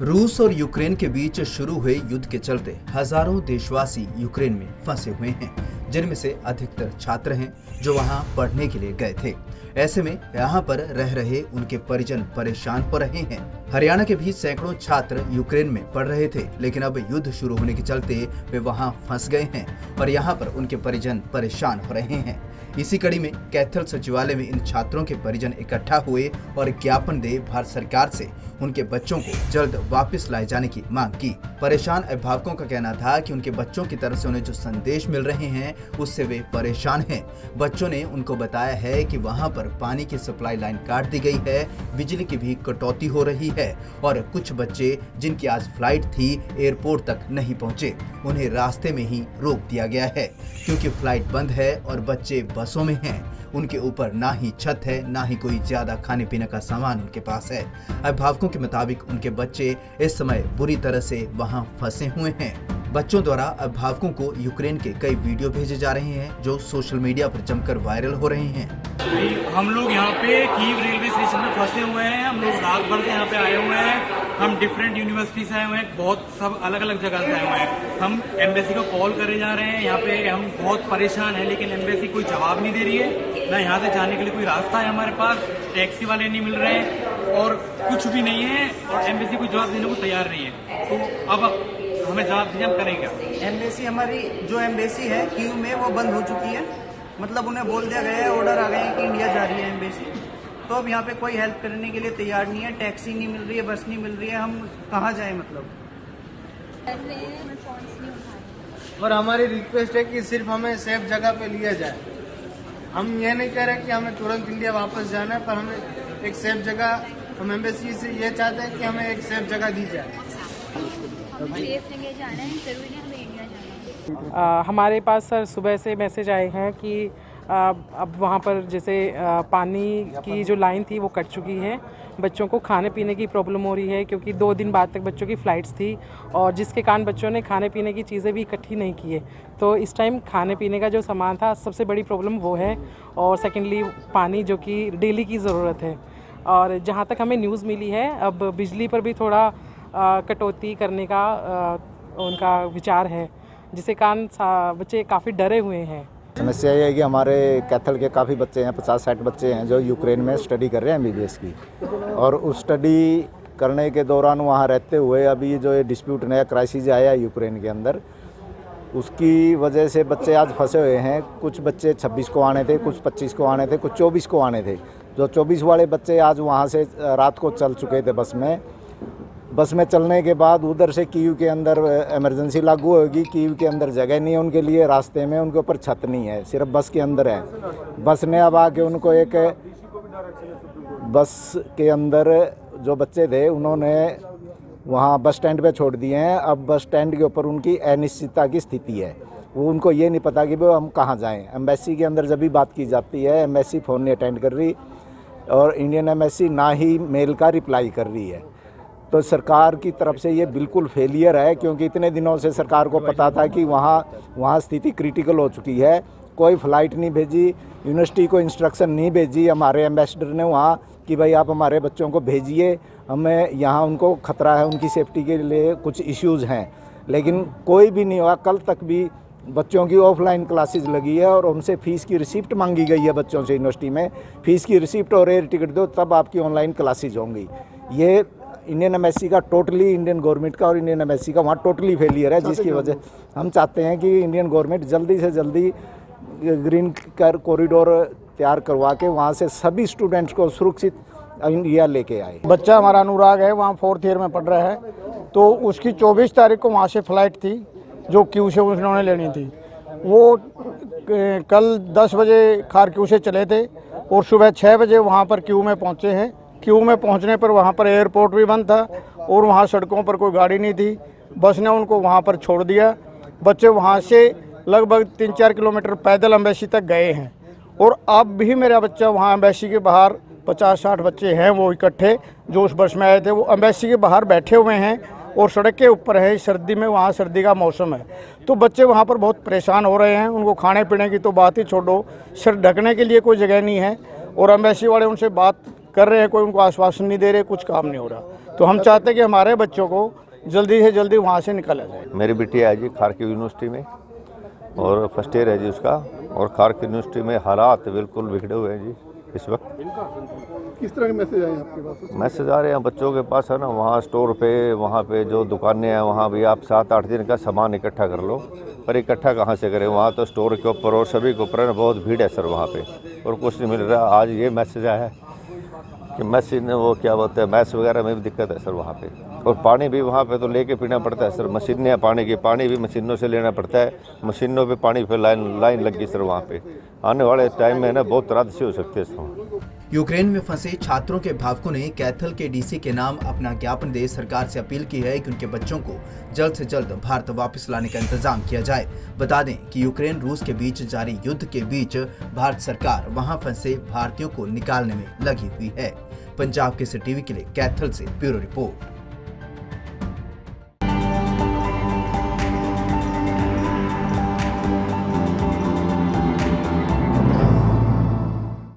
रूस और यूक्रेन के बीच शुरू हुए युद्ध के चलते हजारों देशवासी यूक्रेन में फंसे हुए हैं, जिनमें से अधिकतर छात्र हैं जो वहां पढ़ने के लिए गए थे। ऐसे में यहां पर रह रहे उनके परिजन परेशान हो रहे हैं। हरियाणा के भी सैकड़ों छात्र यूक्रेन में पढ़ रहे थे, लेकिन अब युद्ध शुरू होने के चलते वे वहां फंस गए हैं और यहां पर उनके परिजन परेशान हो रहे हैं। इसी कड़ी में कैथल सचिवालय में इन छात्रों के परिजन इकट्ठा हुए और ज्ञापन दे भारत सरकार से उनके बच्चों को जल्द वापस लाए जाने की मांग की। परेशान अभिभावकों का कहना था कि उनके बच्चों की तरफ से उन्हें जो संदेश मिल रहे हैं उससे वे परेशान हैं। बच्चों ने उनको बताया है कि वहां पर पानी की सप्लाई लाइन काट दी गई है, बिजली की भी कटौती हो रही है और कुछ बच्चे जिनकी आज फ्लाइट थी एयरपोर्ट तक नहीं पहुंचे, उन्हें रास्ते में ही रोक दिया गया है क्योंकि फ्लाइट बंद है और बच्चे बसों में हैं। उनके ऊपर ना ही छत है, ना ही कोई ज्यादा खाने पीने का सामान उनके पास है। अभिभावकों के मुताबिक उनके बच्चे इस समय बुरी तरह से वहां फंसे हुए हैं। बच्चों द्वारा अभिभावकों को यूक्रेन के कई वीडियो भेजे जा रहे हैं जो सोशल मीडिया पर जमकर वायरल हो रहे हैं। हम लोग यहाँ पे कीव रेलवे स्टेशन में फंसे हुए हैं। हम लोग रात भर से यहाँ पे आए हुए हैं। हम डिफरेंट यूनिवर्सिटी से आए हुए हैं, बहुत सब अलग अलग जगह से आए हुए हैं। हम एम्बेसी को कॉल करे जा रहे हैं। यहाँ पे हम बहुत परेशान हैं, लेकिन एम्बेसी कोई जवाब नहीं दे रही है। ना यहाँ से जाने के लिए कोई रास्ता है हमारे पास, टैक्सी वाले नहीं मिल रहे हैं और कुछ भी नहीं है और एम्बेसी कोई जवाब देने को तैयार नहीं है। तो अब हमें जवाब दीजिए, हम करेंगे। एम्बेसी हमारी जो एम्बेसी है कीव में वो बंद हो चुकी है। मतलब उन्हें बोल दिया गया है, ऑर्डर आ गए हैं कि इंडिया जा रही है एम्बेसी। तो अब यहाँ पे कोई हेल्प करने के लिए तैयार नहीं है। टैक्सी नहीं मिल रही है, बस नहीं मिल रही है। हम कहाँ जाएं मतलब। और हमारी रिक्वेस्ट है कि सिर्फ हमें सेफ जगह पे लिया जाए। हम ये नहीं कह रहे कि हमें तुरंत इंडिया वापस जाना है, पर हमें एक सेफ जगह, हम एम्बेसी से ये चाहते हैं कि हमें एक सेफ जगह दी जाए। हमारे पास सर सुबह से मैसेज आए हैं कि अब वहाँ पर जैसे पानी की जो लाइन थी वो कट चुकी है। बच्चों को खाने पीने की प्रॉब्लम हो रही है क्योंकि 2 दिन बाद तक बच्चों की फ़्लाइट्स थी और जिसके कारण बच्चों ने खाने पीने की चीज़ें भी इकट्ठी नहीं की है। तो इस टाइम खाने पीने का जो सामान था सबसे बड़ी प्रॉब्लम वो है और सेकेंडली पानी जो कि डेली की ज़रूरत है। और जहाँ तक हमें न्यूज़ मिली है अब बिजली पर भी थोड़ा कटौती करने का उनका विचार है, जिसके कारण बच्चे काफ़ी डरे हुए हैं। समस्या ये है कि हमारे कैथल के काफ़ी बच्चे हैं, 50-60 बच्चे हैं जो यूक्रेन में स्टडी कर रहे हैं MBBS की, और उस स्टडी करने के दौरान वहाँ रहते हुए अभी जो ये डिस्प्यूट नया क्राइसिस आया है यूक्रेन के अंदर, उसकी वजह से बच्चे आज फंसे हुए हैं। कुछ बच्चे 26 को आने थे, कुछ 25 को आने थे, कुछ 24 को आने थे। जो 24 वाले बच्चे आज वहाँ से रात को चल चुके थे बस में चलने के बाद उधर से कीव के अंदर इमरजेंसी लागू होगी। कीव के अंदर जगह नहीं है उनके लिए, रास्ते में उनके ऊपर छत नहीं है, सिर्फ बस के अंदर है। बस ने अब आके उनको एक बस के अंदर जो बच्चे थे उन्होंने वहाँ बस स्टैंड पे छोड़ दिए हैं। अब बस स्टैंड के ऊपर उनकी अनिश्चितता की स्थिति है, वो उनको ये नहीं पता कि वो हम कहाँ जाएं। एम्बेसी के अंदर जब भी बात की जाती है, एम्बेसी फ़ोन नहीं अटेंड कर रही और इंडियन एम्बेसी ना ही मेल का रिप्लाई कर रही है। तो सरकार की तरफ से ये बिल्कुल फेलियर है, क्योंकि इतने दिनों से सरकार को पता था कि वहाँ स्थिति क्रिटिकल हो चुकी है। कोई फ़्लाइट नहीं भेजी, यूनिवर्सिटी को इंस्ट्रक्शन नहीं भेजी हमारे एम्बेसडर ने वहाँ कि भाई आप हमारे बच्चों को भेजिए, हमें यहाँ उनको ख़तरा है, उनकी सेफ्टी के लिए कुछ इश्यूज़ हैं, लेकिन कोई भी नहीं हुआ। कल तक भी बच्चों की ऑफलाइन क्लासेस लगी है और उनसे फ़ीस की रिसिप्ट मांगी गई है बच्चों से यूनिवर्सिटी में। फ़ीस की रिसिप्ट और एयर टिकट दो तब आपकी ऑनलाइन क्लासेज होंगी। ये इंडियन एम्बेसी का टोटली, इंडियन गवर्नमेंट का और इंडियन एम्बेसी का वहाँ टोटली फेलियर है, जिसकी वजह हम चाहते हैं कि इंडियन गवर्नमेंट जल्दी से जल्दी ग्रीन कॉरिडोर तैयार करवा के वहाँ से सभी स्टूडेंट्स को सुरक्षित इंडिया लेके आए। बच्चा हमारा अनुराग है, वहाँ 4th ईयर में पढ़ रहा है। तो उसकी 24 तारीख को वहाँ से फ़्लाइट थी जो क्यू से उन्होंने लेनी थी। वो कल 10 बजे खारक्यू से चले थे और सुबह 6 बजे वहाँ पर क्यू में पहुँचे हैं। क्यू में पहुंचने पर वहां पर एयरपोर्ट भी बंद था और वहां सड़कों पर कोई गाड़ी नहीं थी। बस ने उनको वहां पर छोड़ दिया। बच्चे वहां से लगभग 3-4 किलोमीटर पैदल एम्बेसी तक गए हैं और अब भी मेरा बच्चा वहां एम्बेसी के बाहर 50-60 बच्चे हैं वो इकट्ठे जो उस बस में आए थे, वो एम्बेसी के बाहर बैठे हुए हैं और सड़क के ऊपर है। सर्दी में वहाँ सर्दी का मौसम है तो बच्चे वहाँ पर बहुत परेशान हो रहे हैं। उनको खाने पीने की तो बात ही छोड़ो, सिर ढकने के लिए कोई जगह नहीं है और एम्बेसी वाले उनसे बात कर रहे हैं, कोई उनको आश्वासन नहीं दे रहे, कुछ काम नहीं हो रहा। तो हम चाहते हैं कि हमारे बच्चों को जल्दी से जल्दी वहाँ से निकाला जाए। मेरी बिटिया है जी खारकिव यूनिवर्सिटी में और फर्स्ट ईयर है जी उसका, और खारकिव यूनिवर्सिटी में हालात बिल्कुल बिगड़े हुए हैं जी इस वक्त। किस तरह के मैसेज आए हैं आपके पास? मैसेज आ रहे हैं बच्चों के पास है ना, वहाँ स्टोर पे, वहाँ पे जो दुकानें हैं वहाँ भी आप 7-8 दिन का सामान इकट्ठा कर लो, पर इकट्ठा कहाँ से करें? वहाँ तो स्टोर के ऊपर और सभी के ऊपर है ना बहुत भीड़ है सर वहाँ पे, और कुछ नहीं मिल रहा। आज ये मैसेज आया है कि मशीन वो क्या बोलते हैं, मैस वगैरह में भी दिक्कत है सर वहाँ पे, और पानी भी वहाँ पे तो लेके पीना पड़ता है सर। मशीनें हैं पानी की, पानी भी मशीनों से लेना पड़ता है, मशीनों पे पानी पे लाइन लग गई सर वहाँ पे। आने वाले टाइम में ना बहुत रात से हो सकती है सर। यूक्रेन में फंसे छात्रों के अभिभावकों ने कैथल के डीसी के नाम अपना ज्ञापन दे सरकार से अपील की है कि उनके बच्चों को जल्द से जल्द भारत वापस लाने का इंतजाम किया जाए। बता दें कि यूक्रेन रूस के बीच जारी युद्ध के बीच भारत सरकार वहां फंसे भारतीयों को निकालने में लगी हुई है। पंजाब केसरी टीवी के लिए कैथल से ब्यूरो रिपोर्ट।